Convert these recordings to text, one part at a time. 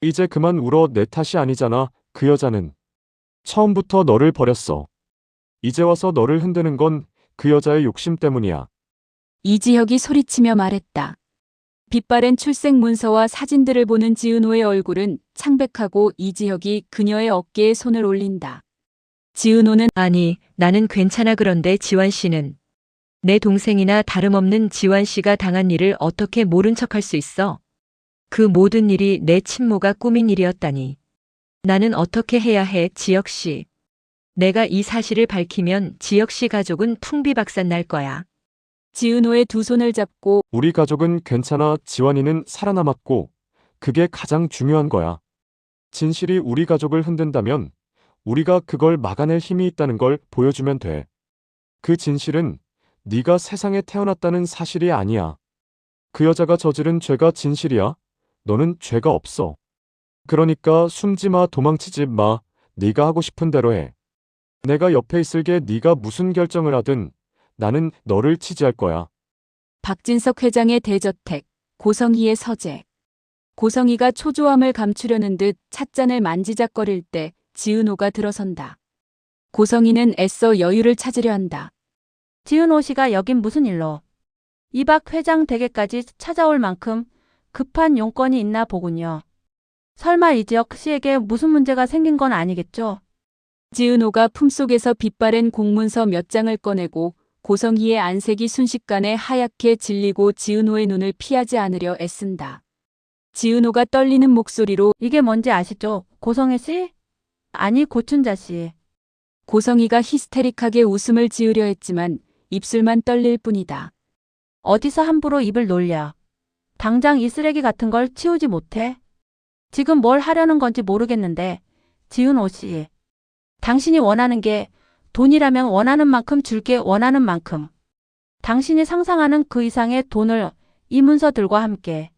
이제 그만 울어. 내 탓이 아니잖아. 그 여자는 처음부터 너를 버렸어. 이제 와서 너를 흔드는 건 그 여자의 욕심 때문이야. 이지혁이 소리치며 말했다. 빛바랜 출생 문서와 사진들을 보는 지은호의 얼굴은 창백하고 이지혁이 그녀의 어깨에 손을 올린다. 지은호는 아니, 나는 괜찮아. 그런데 지환 씨는 내 동생이나 다름없는 지환 씨가 당한 일을 어떻게 모른 척할 수 있어? 그 모든 일이 내 친모가 꾸민 일이었다니. 나는 어떻게 해야 해, 지혁 씨. 내가 이 사실을 밝히면 지혁 씨 가족은 풍비박산 날 거야. 지은호의 두 손을 잡고 우리 가족은 괜찮아. 지환이는 살아남았고 그게 가장 중요한 거야. 진실이 우리 가족을 흔든다면 우리가 그걸 막아낼 힘이 있다는 걸 보여주면 돼. 그 진실은 네가 세상에 태어났다는 사실이 아니야. 그 여자가 저지른 죄가 진실이야. 너는 죄가 없어. 그러니까 숨지 마. 도망치지 마. 네가 하고 싶은 대로 해. 내가 옆에 있을게. 네가 무슨 결정을 하든 나는 너를 지지할 거야. 박진석 회장의 대저택, 고성희의 서재. 고성희가 초조함을 감추려는 듯 찻잔을 만지작거릴 때 지은호가 들어선다. 고성희는 애써 여유를 찾으려 한다. 지은호 씨가 여긴 무슨 일로? 이 박 회장 댁에까지 찾아올 만큼 급한 용건이 있나 보군요. 설마 이지혁 씨에게 무슨 문제가 생긴 건 아니겠죠? 지은호가 품속에서 빛바랜 공문서 몇 장을 꺼내고 고성희의 안색이 순식간에 하얗게 질리고 지은호의 눈을 피하지 않으려 애쓴다. 지은호가 떨리는 목소리로 이게 뭔지 아시죠? 고성혜 씨? 아니, 고춘자 씨. 고성희가 히스테릭하게 웃음을 지으려 했지만 입술만 떨릴 뿐이다. 어디서 함부로 입을 놀려. 당장 이 쓰레기 같은 걸 치우지 못해? 지금 뭘 하려는 건지 모르겠는데, 지은호 씨. 당신이 원하는 게 돈이라면 원하는 만큼 줄게. 원하는 만큼. 당신이 상상하는 그 이상의 돈을 이 문서들과 함께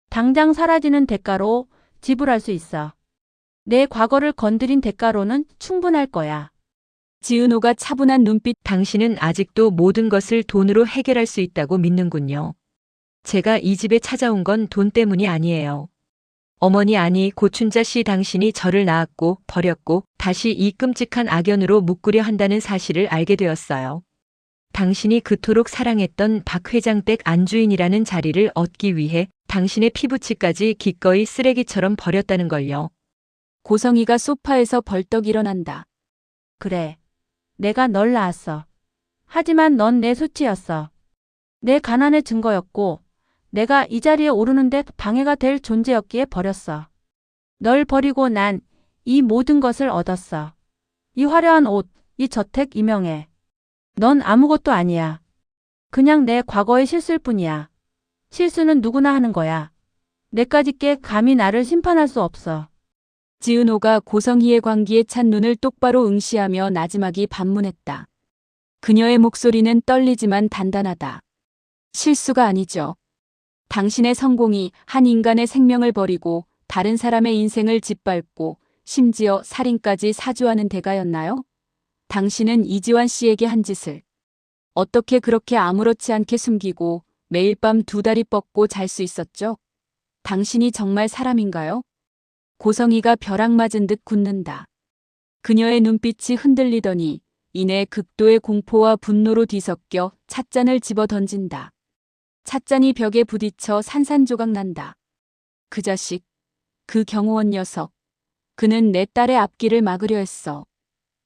당장 사라지는 대가로 지불할 수 있어. 내 과거를 건드린 대가로는 충분할 거야. 지은호가 차분한 눈빛. 당신은 아직도 모든 것을 돈으로 해결할 수 있다고 믿는군요. 제가 이 집에 찾아온 건 돈 때문이 아니에요. 어머니, 아니 고춘자 씨, 당신이 저를 낳았고 버렸고 다시 이 끔찍한 악연으로 묶으려 한다는 사실을 알게 되었어요. 당신이 그토록 사랑했던 박 회장 댁 안주인이라는 자리를 얻기 위해 당신의 피부치까지 기꺼이 쓰레기처럼 버렸다는 걸요. 고성희가 소파에서 벌떡 일어난다. 그래. 내가 널 낳았어. 하지만 넌 내 수치였어. 내 가난의 증거였고 내가 이 자리에 오르는데 방해가 될 존재였기에 버렸어. 널 버리고 난 이 모든 것을 얻었어. 이 화려한 옷, 이 저택, 이 명예. 넌 아무것도 아니야. 그냥 내 과거의 실수일 뿐이야. 실수는 누구나 하는 거야. 내까짓게 감히 나를 심판할 수 없어. 지은호가 고성희의 광기에 찬 눈을 똑바로 응시하며 나지막이 반문했다. 그녀의 목소리는 떨리지만 단단하다. 실수가 아니죠. 당신의 성공이 한 인간의 생명을 버리고 다른 사람의 인생을 짓밟고 심지어 살인까지 사주하는 대가였나요? 당신은 이지환 씨에게 한 짓을 어떻게 그렇게 아무렇지 않게 숨기고 매일 밤 두 다리 뻗고 잘 수 있었죠? 당신이 정말 사람인가요? 고성희가 벼락 맞은 듯 굳는다. 그녀의 눈빛이 흔들리더니 이내 극도의 공포와 분노로 뒤섞여 찻잔을 집어 던진다. 찻잔이 벽에 부딪혀 산산조각 난다. 그 자식, 그 경호원 녀석. 그는 내 딸의 앞길을 막으려 했어.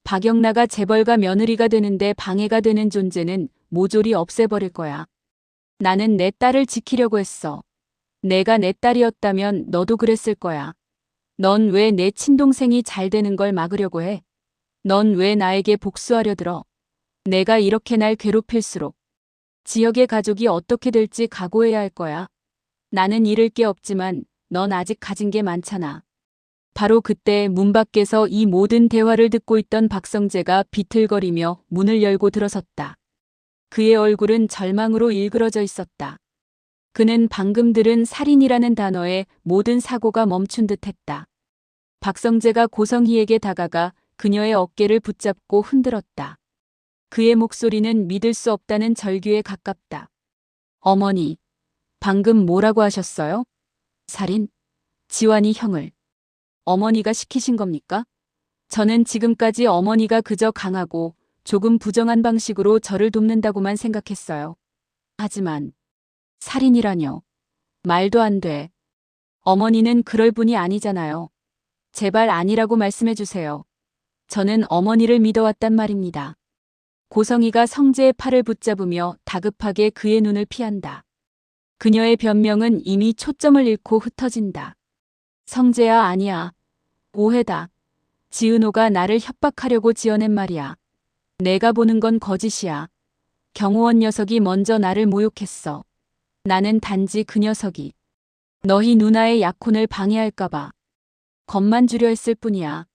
박영나가 재벌가 며느리가 되는데 방해가 되는 존재는 모조리 없애버릴 거야. 나는 내 딸을 지키려고 했어. 내가 내 딸이었다면 너도 그랬을 거야. 넌 왜 내 친동생이 잘 되는 걸 막으려고 해? 넌 왜 나에게 복수하려 들어? 내가 이렇게 날 괴롭힐수록 지역의 가족이 어떻게 될지 각오해야 할 거야. 나는 잃을 게 없지만 넌 아직 가진 게 많잖아. 바로 그때 문 밖에서 이 모든 대화를 듣고 있던 박성재가 비틀거리며 문을 열고 들어섰다. 그의 얼굴은 절망으로 일그러져 있었다. 그는 방금 들은 살인이라는 단어에 모든 사고가 멈춘 듯했다. 박성재가 고성희에게 다가가 그녀의 어깨를 붙잡고 흔들었다. 그의 목소리는 믿을 수 없다는 절규에 가깝다. 어머니, 방금 뭐라고 하셨어요? 살인? 지환이 형을 어머니가 시키신 겁니까? 저는 지금까지 어머니가 그저 강하고 조금 부정한 방식으로 저를 돕는다고만 생각했어요. 하지만 살인이라뇨. 말도 안 돼. 어머니는 그럴 분이 아니잖아요. 제발 아니라고 말씀해 주세요. 저는 어머니를 믿어왔단 말입니다. 고성이가 성재의 팔을 붙잡으며 다급하게 그의 눈을 피한다. 그녀의 변명은 이미 초점을 잃고 흩어진다. 성재야, 아니야. 오해다. 지은호가 나를 협박하려고 지어낸 말이야. 내가 보는 건 거짓이야. 경호원 녀석이 먼저 나를 모욕했어. 나는 단지 그 녀석이 너희 누나의 약혼을 방해할까봐 겁만 주려 했을 뿐이야.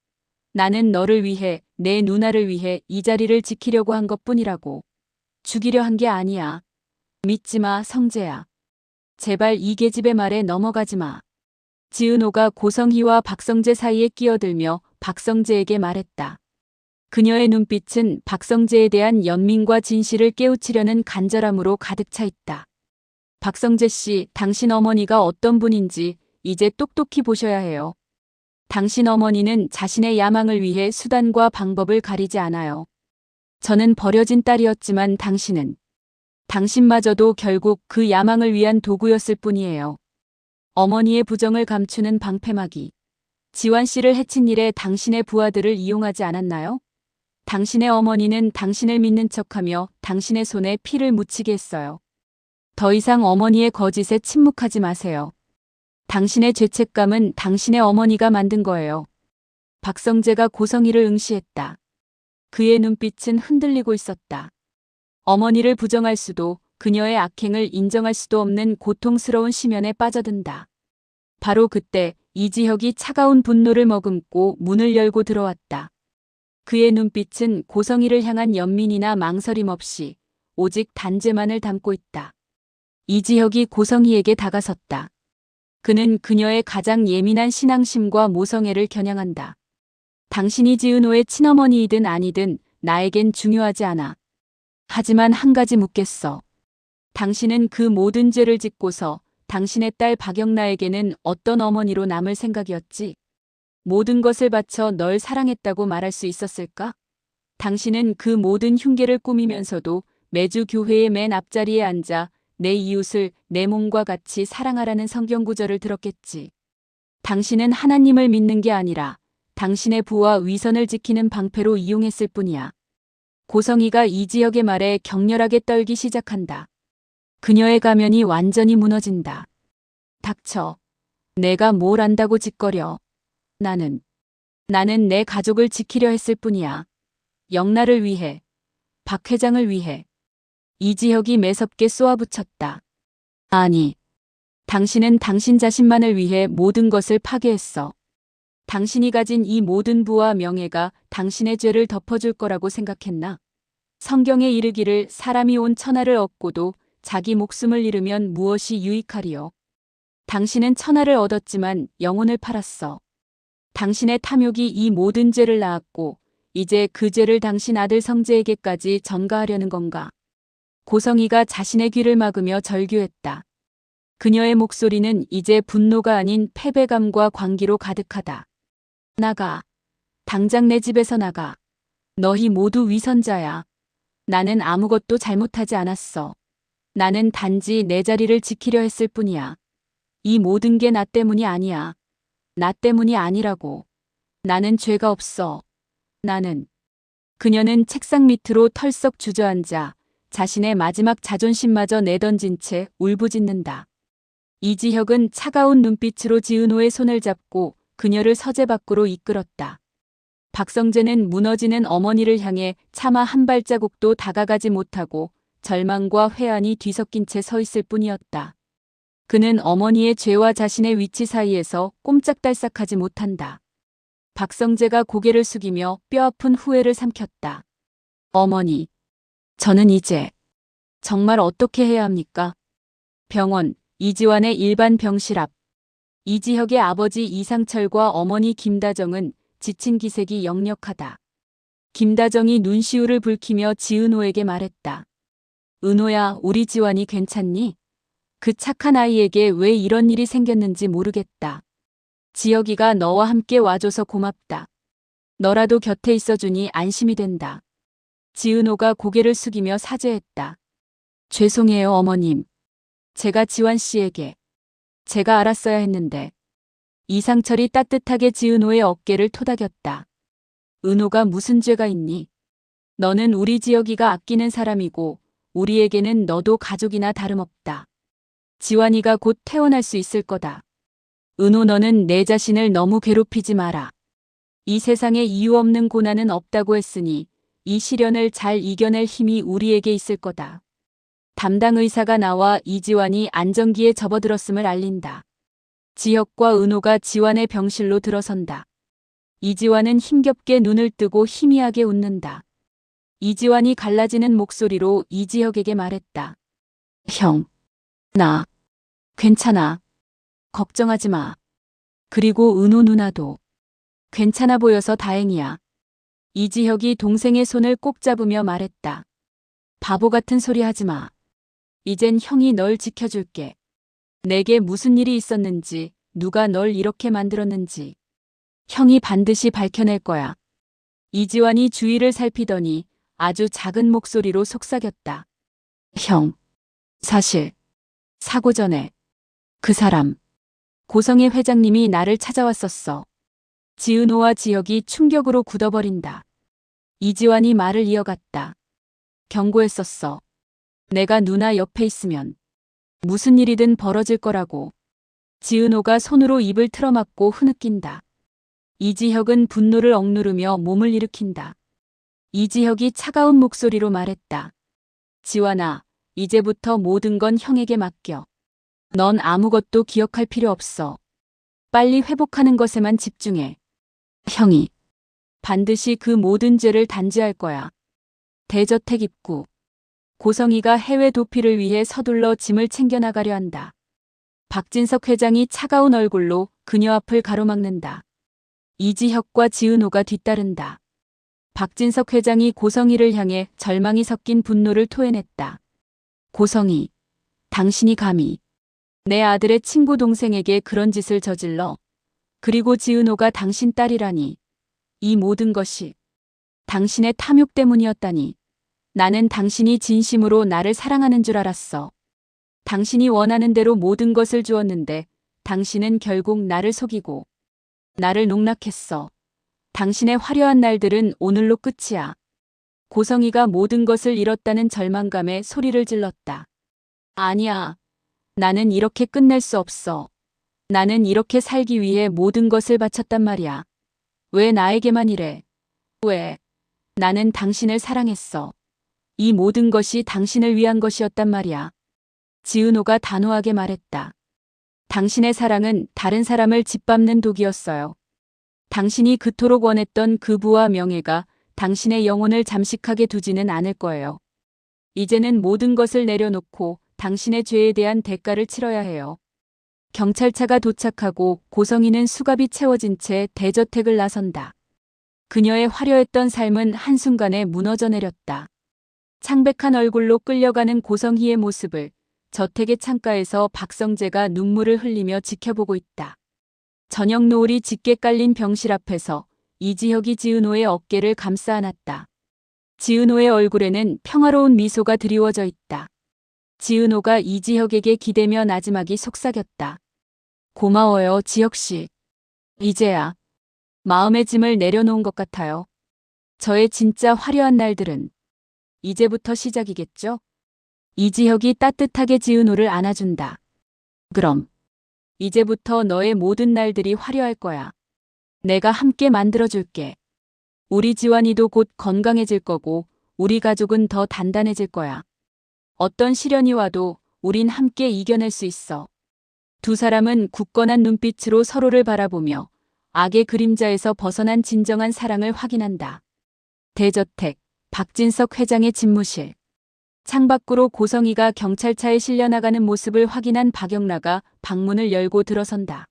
나는 너를 위해, 내 누나를 위해 이 자리를 지키려고 한 것뿐이라고. 죽이려 한 게 아니야. 믿지 마, 성재야. 제발 이 계집의 말에 넘어가지 마. 지은호가 고성희와 박성재 사이에 끼어들며 박성재에게 말했다. 그녀의 눈빛은 박성재에 대한 연민과 진실을 깨우치려는 간절함으로 가득 차 있다. 박성재 씨, 당신 어머니가 어떤 분인지 이제 똑똑히 보셔야 해요. 당신 어머니는 자신의 야망을 위해 수단과 방법을 가리지 않아요. 저는 버려진 딸이었지만 당신은 당신마저도 결국 그 야망을 위한 도구였을 뿐이에요. 어머니의 부정을 감추는 방패막이. 지환 씨를 해친 일에 당신의 부하들을 이용하지 않았나요? 당신의 어머니는 당신을 믿는 척하며 당신의 손에 피를 묻히게 했어요. 더 이상 어머니의 거짓에 침묵하지 마세요. 당신의 죄책감은 당신의 어머니가 만든 거예요. 박성재가 고성희를 응시했다. 그의 눈빛은 흔들리고 있었다. 어머니를 부정할 수도 그녀의 악행을 인정할 수도 없는 고통스러운 심연에 빠져든다. 바로 그때 이지혁이 차가운 분노를 머금고 문을 열고 들어왔다. 그의 눈빛은 고성희를 향한 연민이나 망설임 없이 오직 단죄만을 담고 있다. 이지혁이 고성희에게 다가섰다. 그는 그녀의 가장 예민한 신앙심과 모성애를 겨냥한다. 당신이 지은호의 친어머니이든 아니든 나에겐 중요하지 않아. 하지만 한 가지 묻겠어. 당신은 그 모든 죄를 짓고서 당신의 딸 박영나에게는 어떤 어머니로 남을 생각이었지? 모든 것을 바쳐 널 사랑했다고 말할 수 있었을까? 당신은 그 모든 흉계를 꾸미면서도 매주 교회의 맨 앞자리에 앉아 내 이웃을 내 몸과 같이 사랑하라는 성경 구절을 들었겠지. 당신은 하나님을 믿는 게 아니라 당신의 부와 위선을 지키는 방패로 이용했을 뿐이야. 고성희가 이지혁의 말에 격렬하게 떨기 시작한다. 그녀의 가면이 완전히 무너진다. 닥쳐. 내가 뭘 안다고 짓거려. 나는 내 가족을 지키려 했을 뿐이야. 영나를 위해, 박 회장을 위해. 이지혁이 매섭게 쏘아붙였다. 아니, 당신은 당신 자신만을 위해 모든 것을 파괴했어. 당신이 가진 이 모든 부와 명예가 당신의 죄를 덮어줄 거라고 생각했나? 성경에 이르기를 사람이 온 천하를 얻고도 자기 목숨을 잃으면 무엇이 유익하리요? 당신은 천하를 얻었지만 영혼을 팔았어. 당신의 탐욕이 이 모든 죄를 낳았고 이제 그 죄를 당신 아들 성재에게까지 전가하려는 건가? 고성희가 자신의 귀를 막으며 절규했다. 그녀의 목소리는 이제 분노가 아닌 패배감과 광기로 가득하다. 나가. 당장 내 집에서 나가. 너희 모두 위선자야. 나는 아무것도 잘못하지 않았어. 나는 단지 내 자리를 지키려 했을 뿐이야. 이 모든 게 나 때문이 아니야. 나 때문이 아니라고. 나는 죄가 없어. 나는. 그녀는 책상 밑으로 털썩 주저앉아 자신의 마지막 자존심마저 내던진 채 울부짖는다. 이지혁은 차가운 눈빛으로 지은호의 손을 잡고 그녀를 서재 밖으로 이끌었다. 박성재는 무너지는 어머니를 향해 차마 한 발자국도 다가가지 못하고 절망과 회한이 뒤섞인 채 서 있을 뿐이었다. 그는 어머니의 죄와 자신의 위치 사이에서 꼼짝달싹하지 못한다. 박성재가 고개를 숙이며 뼈아픈 후회를 삼켰다. 어머니, 저는 이제 정말 어떻게 해야 합니까? 병원, 이지환의 일반 병실 앞. 이지혁의 아버지 이상철과 어머니 김다정은 지친 기색이 역력하다. 김다정이 눈시울을 붉히며 지은호에게 말했다. 은호야, 우리 지환이 괜찮니? 그 착한 아이에게 왜 이런 일이 생겼는지 모르겠다. 지혁이가 너와 함께 와줘서 고맙다. 너라도 곁에 있어주니 안심이 된다. 지은호가 고개를 숙이며 사죄했다. 죄송해요, 어머님. 제가 지환 씨에게. 제가 알았어야 했는데. 이상철이 따뜻하게 지은호의 어깨를 토닥였다. 은호가 무슨 죄가 있니? 너는 우리 지혁이가 아끼는 사람이고 우리에게는 너도 가족이나 다름없다. 지환이가 곧 퇴원할 수 있을 거다. 은호, 너는 내 자신을 너무 괴롭히지 마라. 이 세상에 이유 없는 고난은 없다고 했으니 이 시련을 잘 이겨낼 힘이 우리에게 있을 거다. 담당 의사가 나와 이지환이 안정기에 접어들었음을 알린다. 지혁과 은호가 지환의 병실로 들어선다. 이지환은 힘겹게 눈을 뜨고 희미하게 웃는다. 이지환이 갈라지는 목소리로 이지혁에게 말했다. 형, 나 괜찮아. 걱정하지 마. 그리고 은호 누나도 괜찮아 보여서 다행이야. 이지혁이 동생의 손을 꼭 잡으며 말했다. 바보 같은 소리 하지 마. 이젠 형이 널 지켜줄게. 내게 무슨 일이 있었는지, 누가 널 이렇게 만들었는지 형이 반드시 밝혀낼 거야. 이지환이 주위를 살피더니 아주 작은 목소리로 속삭였다. 형, 사실 사고 전에 그 사람, 고성의 회장님이 나를 찾아왔었어. 지은호와 지혁이 충격으로 굳어버린다. 이지환이 말을 이어갔다. 경고했었어. 내가 누나 옆에 있으면 무슨 일이든 벌어질 거라고. 지은호가 손으로 입을 틀어막고 흐느낀다. 이지혁은 분노를 억누르며 몸을 일으킨다. 이지혁이 차가운 목소리로 말했다. 지환아, 이제부터 모든 건 형에게 맡겨. 넌 아무것도 기억할 필요 없어. 빨리 회복하는 것에만 집중해. 형이 반드시 그 모든 죄를 단죄할 거야. 대저택 입구. 고성이가 해외 도피를 위해 서둘러 짐을 챙겨나가려 한다. 박진석 회장이 차가운 얼굴로 그녀 앞을 가로막는다. 이지혁과 지은호가 뒤따른다. 박진석 회장이 고성이를 향해 절망이 섞인 분노를 토해냈다. 고성이, 당신이 감히 내 아들의 친구 동생에게 그런 짓을 저질러. 그리고 지은호가 당신 딸이라니. 이 모든 것이 당신의 탐욕 때문이었다니. 나는 당신이 진심으로 나를 사랑하는 줄 알았어. 당신이 원하는 대로 모든 것을 주었는데 당신은 결국 나를 속이고 나를 농락했어. 당신의 화려한 날들은 오늘로 끝이야. 고성이가 모든 것을 잃었다는 절망감에 소리를 질렀다. 아니야. 나는 이렇게 끝낼 수 없어. 나는 이렇게 살기 위해 모든 것을 바쳤단 말이야. 왜 나에게만 이래? 왜? 나는 당신을 사랑했어. 이 모든 것이 당신을 위한 것이었단 말이야. 지은호가 단호하게 말했다. 당신의 사랑은 다른 사람을 짓밟는 독이었어요. 당신이 그토록 원했던 그 부와 명예가 당신의 영혼을 잠식하게 두지는 않을 거예요. 이제는 모든 것을 내려놓고 당신의 죄에 대한 대가를 치러야 해요. 경찰차가 도착하고 고성이는 수갑이 채워진 채 대저택을 나선다. 그녀의 화려했던 삶은 한순간에 무너져 내렸다. 창백한 얼굴로 끌려가는 고성희의 모습을 저택의 창가에서 박성재가 눈물을 흘리며 지켜보고 있다. 저녁 노을이 짙게 깔린 병실 앞에서 이지혁이 지은호의 어깨를 감싸 안았다. 지은호의 얼굴에는 평화로운 미소가 드리워져 있다. 지은호가 이지혁에게 기대며 나지막이 속삭였다. 고마워요, 지혁씨. 이제야 마음의 짐을 내려놓은 것 같아요. 저의 진짜 화려한 날들은 이제부터 시작이겠죠? 이지혁이 따뜻하게 지은호를 안아준다. 그럼 이제부터 너의 모든 날들이 화려할 거야. 내가 함께 만들어줄게. 우리 지환이도 곧 건강해질 거고 우리 가족은 더 단단해질 거야. 어떤 시련이 와도 우린 함께 이겨낼 수 있어. 두 사람은 굳건한 눈빛으로 서로를 바라보며 악의 그림자에서 벗어난 진정한 사랑을 확인한다. 대저택, 박진석 회장의 집무실. 창밖으로 고성이가 경찰차에 실려나가는 모습을 확인한 박영라가 방문을 열고 들어선다.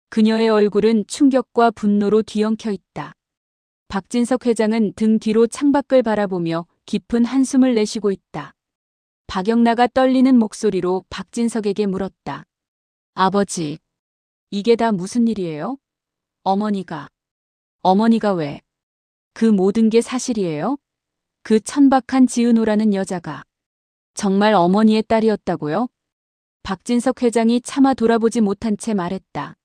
그녀의 얼굴은 충격과 분노로 뒤엉켜 있다. 박진석 회장은 등 뒤로 창밖을 바라보며 깊은 한숨을 내쉬고 있다. 박영라가 떨리는 목소리로 박진석에게 물었다. 아버지, 이게 다 무슨 일이에요? 어머니가 왜? 그 모든 게 사실이에요? 그 천박한 지은호라는 여자가 정말 어머니의 딸이었다고요? 박진석 회장이 차마 돌아보지 못한 채 말했다.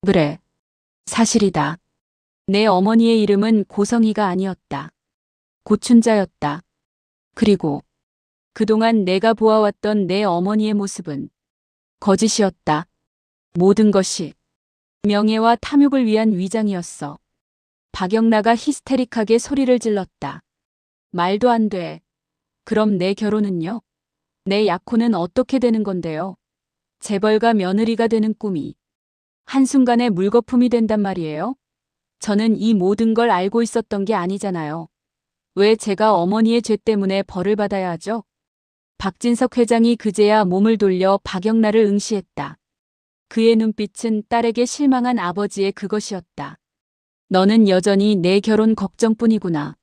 그래, 사실이다. 내 어머니의 이름은 고성희가 아니었다. 고춘자였다. 그리고 그동안 내가 보아왔던 내 어머니의 모습은 거짓이었다. 모든 것이 명예와 탐욕을 위한 위장이었어. 박영나가 히스테릭하게 소리를 질렀다. 말도 안 돼. 그럼 내 결혼은요? 내 약혼은 어떻게 되는 건데요? 재벌가 며느리가 되는 꿈이 한순간에 물거품이 된단 말이에요? 저는 이 모든 걸 알고 있었던 게 아니잖아요. 왜 제가 어머니의 죄 때문에 벌을 받아야 하죠? 박진석 회장이 그제야 몸을 돌려 박영나를 응시했다. 그의 눈빛은 딸에게 실망한 아버지의 그것이었다. 너는 여전히 내 결혼 걱정뿐이구나.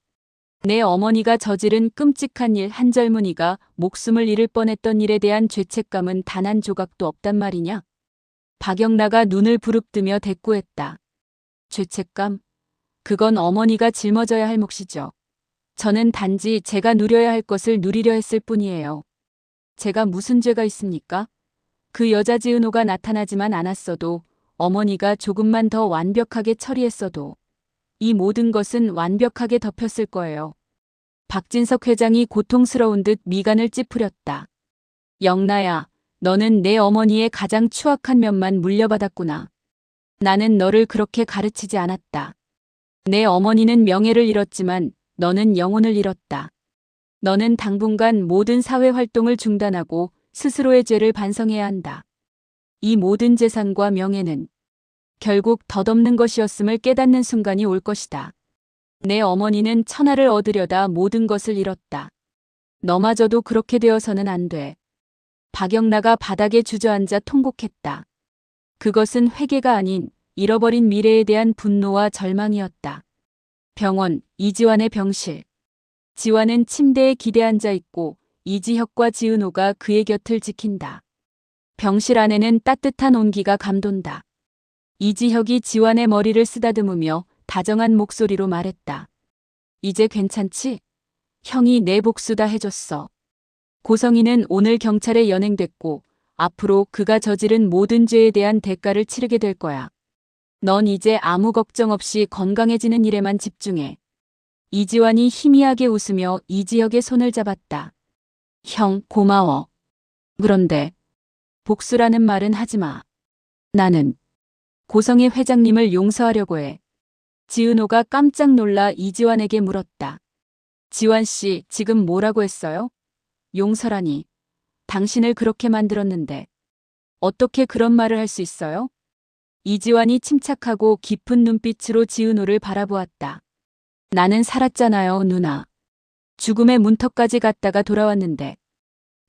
내 어머니가 저지른 끔찍한 일 한 젊은이가 목숨을 잃을 뻔했던 일에 대한 죄책감은 단 한 조각도 없단 말이냐? 박영나가 눈을 부릅뜨며 대꾸했다. 죄책감? 그건 어머니가 짊어져야 할 몫이죠. 저는 단지 제가 누려야 할 것을 누리려 했을 뿐이에요. 제가 무슨 죄가 있습니까? 그 여자 지은호가 나타나지만 않았어도 어머니가 조금만 더 완벽하게 처리했어도 이 모든 것은 완벽하게 덮였을 거예요. 박진석 회장이 고통스러운 듯 미간을 찌푸렸다. 영나야, 너는 내 어머니의 가장 추악한 면만 물려받았구나. 나는 너를 그렇게 가르치지 않았다. 내 어머니는 명예를 잃었지만 너는 영혼을 잃었다. 너는 당분간 모든 사회 활동을 중단하고 스스로의 죄를 반성해야 한다. 이 모든 재산과 명예는 결국 덧없는 것이었음을 깨닫는 순간이 올 것이다. 내 어머니는 천하를 얻으려다 모든 것을 잃었다. 너마저도 그렇게 되어서는 안 돼. 박영나가 바닥에 주저앉아 통곡했다. 그것은 회개가 아닌 잃어버린 미래에 대한 분노와 절망이었다. 병원, 이지환의 병실. 지환은 침대에 기대앉아 있고 이지혁과 지은호가 그의 곁을 지킨다. 병실 안에는 따뜻한 온기가 감돈다. 이지혁이 지환의 머리를 쓰다듬으며 다정한 목소리로 말했다. 이제 괜찮지? 형이 내 복수 다 해줬어. 고성희는 오늘 경찰에 연행됐고 앞으로 그가 저지른 모든 죄에 대한 대가를 치르게 될 거야. 넌 이제 아무 걱정 없이 건강해지는 일에만 집중해. 이지환이 희미하게 웃으며 이지혁의 손을 잡았다. 형, 고마워. 그런데 복수라는 말은 하지 마. 나는 고성희 회장님을 용서하려고 해. 지은호가 깜짝 놀라 이지환에게 물었다. 지환 씨, 지금 뭐라고 했어요? 용서라니. 당신을 그렇게 만들었는데 어떻게 그런 말을 할 수 있어요? 이지환이 침착하고 깊은 눈빛으로 지은호를 바라보았다. 나는 살았잖아요, 누나. 죽음의 문턱까지 갔다가 돌아왔는데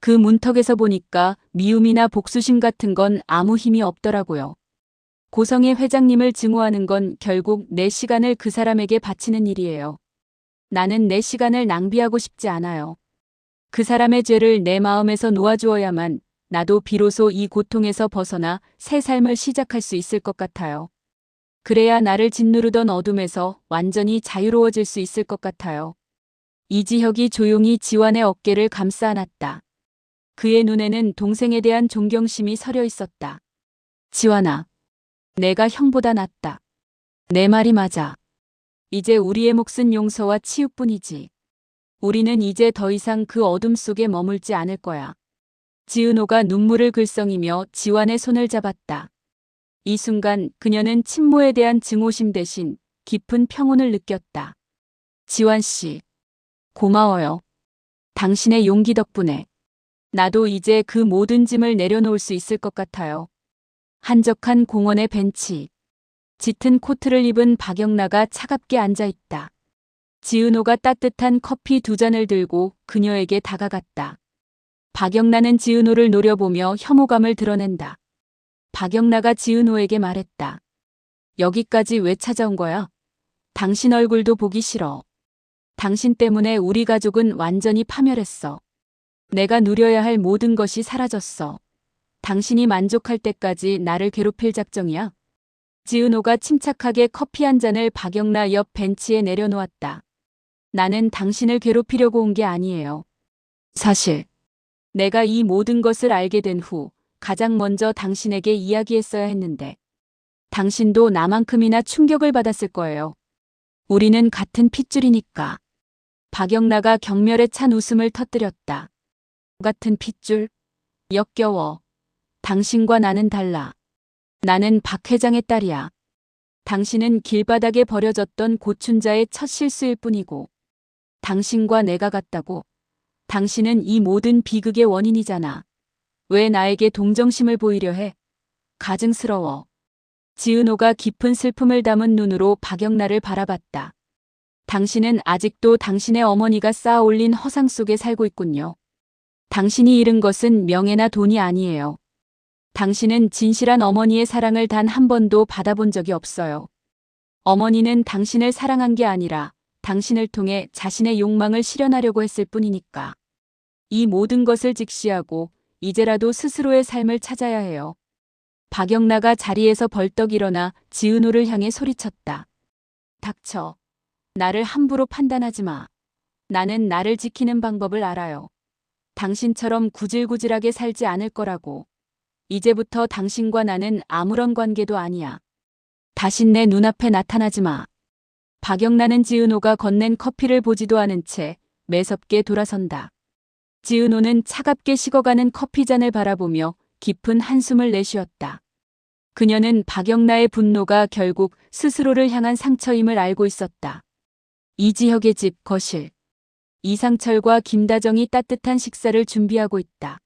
그 문턱에서 보니까 미움이나 복수심 같은 건 아무 힘이 없더라고요. 고성희 회장님을 증오하는 건 결국 내 시간을 그 사람에게 바치는 일이에요. 나는 내 시간을 낭비하고 싶지 않아요. 그 사람의 죄를 내 마음에서 놓아주어야만 나도 비로소 이 고통에서 벗어나 새 삶을 시작할 수 있을 것 같아요. 그래야 나를 짓누르던 어둠에서 완전히 자유로워질 수 있을 것 같아요. 이지혁이 조용히 지환의 어깨를 감싸 안았다. 그의 눈에는 동생에 대한 존경심이 서려 있었다. 지환아, 내가 형보다 낫다. 내 말이 맞아. 이제 우리의 몫은 용서와 치유뿐이지. 우리는 이제 더 이상 그 어둠 속에 머물지 않을 거야. 지은호가 눈물을 글썽이며 지환의 손을 잡았다. 이 순간 그녀는 친모에 대한 증오심 대신 깊은 평온을 느꼈다. 지환 씨, 고마워요. 당신의 용기 덕분에 나도 이제 그 모든 짐을 내려놓을 수 있을 것 같아요. 한적한 공원의 벤치. 짙은 코트를 입은 박영나가 차갑게 앉아 있다. 지은호가 따뜻한 커피 2잔을 들고 그녀에게 다가갔다. 박영나는 지은호를 노려보며 혐오감을 드러낸다. 박영나가 지은호에게 말했다. 여기까지 왜 찾아온 거야? 당신 얼굴도 보기 싫어. 당신 때문에 우리 가족은 완전히 파멸했어. 내가 누려야 할 모든 것이 사라졌어. 당신이 만족할 때까지 나를 괴롭힐 작정이야? 지은호가 침착하게 커피 한 잔을 박영나 옆 벤치에 내려놓았다. 나는 당신을 괴롭히려고 온 게 아니에요. 사실 내가 이 모든 것을 알게 된 후 가장 먼저 당신에게 이야기했어야 했는데 당신도 나만큼이나 충격을 받았을 거예요. 우리는 같은 핏줄이니까. 박영나가 경멸에 찬 웃음을 터뜨렸다. 같은 핏줄? 역겨워. 당신과 나는 달라. 나는 박 회장의 딸이야. 당신은 길바닥에 버려졌던 고춘자의 첫 실수일 뿐이고 당신과 내가 같다고. 당신은 이 모든 비극의 원인이잖아. 왜 나에게 동정심을 보이려 해? 가증스러워. 지은호가 깊은 슬픔을 담은 눈으로 박영나를 바라봤다. 당신은 아직도 당신의 어머니가 쌓아 올린 허상 속에 살고 있군요. 당신이 잃은 것은 명예나 돈이 아니에요. 당신은 진실한 어머니의 사랑을 단 한 번도 받아본 적이 없어요. 어머니는 당신을 사랑한 게 아니라 당신을 통해 자신의 욕망을 실현하려고 했을 뿐이니까. 이 모든 것을 직시하고 이제라도 스스로의 삶을 찾아야 해요. 박영나가 자리에서 벌떡 일어나 지은호를 향해 소리쳤다. 닥쳐. 나를 함부로 판단하지 마. 나는 나를 지키는 방법을 알아요. 당신처럼 구질구질하게 살지 않을 거라고. 이제부터 당신과 나는 아무런 관계도 아니야. 다신 내 눈앞에 나타나지 마. 박영나는 지은호가 건넨 커피를 보지도 않은 채 매섭게 돌아선다. 지은호는 차갑게 식어가는 커피잔을 바라보며 깊은 한숨을 내쉬었다. 그녀는 박영나의 분노가 결국 스스로를 향한 상처임을 알고 있었다. 이지혁의 집 거실. 이상철과 김다정이 따뜻한 식사를 준비하고 있다.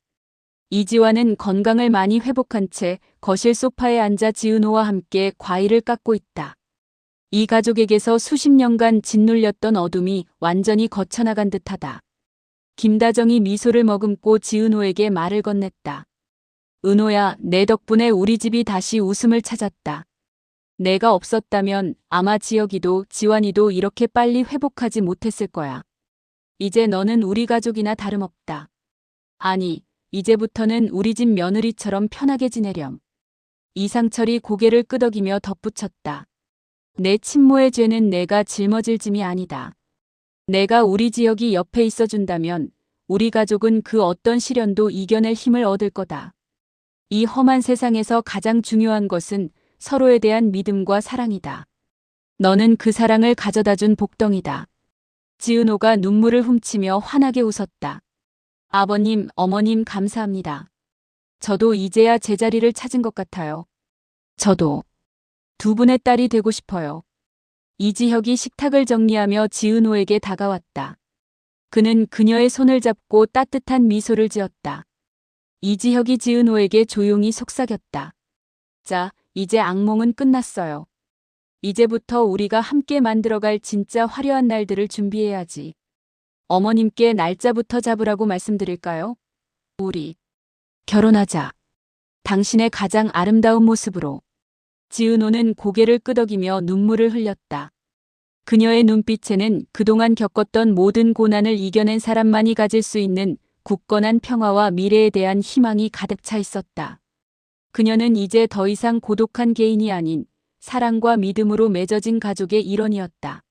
이지화는 건강을 많이 회복한 채 거실 소파에 앉아 지은호와 함께 과일을 깎고 있다. 이 가족에게서 수십 년간 짓눌렸던 어둠이 완전히 거쳐나간 듯하다. 김다정이 미소를 머금고 지은호에게 말을 건넸다. 은호야, 내 덕분에 우리 집이 다시 웃음을 찾았다. 내가 없었다면 아마 지혁이도 지환이도 이렇게 빨리 회복하지 못했을 거야. 이제 너는 우리 가족이나 다름없다. 아니, 이제부터는 우리 집 며느리처럼 편하게 지내렴. 이상철이 고개를 끄덕이며 덧붙였다. 내 친모의 죄는 내가 짊어질 짐이 아니다. 내가 우리 지혁이 옆에 있어준다면 우리 가족은 그 어떤 시련도 이겨낼 힘을 얻을 거다. 이 험한 세상에서 가장 중요한 것은 서로에 대한 믿음과 사랑이다. 너는 그 사랑을 가져다준 복덩이다. 지은호가 눈물을 훔치며 환하게 웃었다. 아버님, 어머님 감사합니다. 저도 이제야 제자리를 찾은 것 같아요. 저도 두 분의 딸이 되고 싶어요. 이지혁이 식탁을 정리하며 지은호에게 다가왔다. 그는 그녀의 손을 잡고 따뜻한 미소를 지었다. 이지혁이 지은호에게 조용히 속삭였다. 자, 이제 악몽은 끝났어요. 이제부터 우리가 함께 만들어갈 진짜 화려한 날들을 준비해야지. 어머님께 날짜부터 잡으라고 말씀드릴까요? 우리 결혼하자. 당신의 가장 아름다운 모습으로. 지은호는 고개를 끄덕이며 눈물을 흘렸다. 그녀의 눈빛에는 그동안 겪었던 모든 고난을 이겨낸 사람만이 가질 수 있는 굳건한 평화와 미래에 대한 희망이 가득 차 있었다. 그녀는 이제 더 이상 고독한 개인이 아닌 사랑과 믿음으로 맺어진 가족의 일원이었다.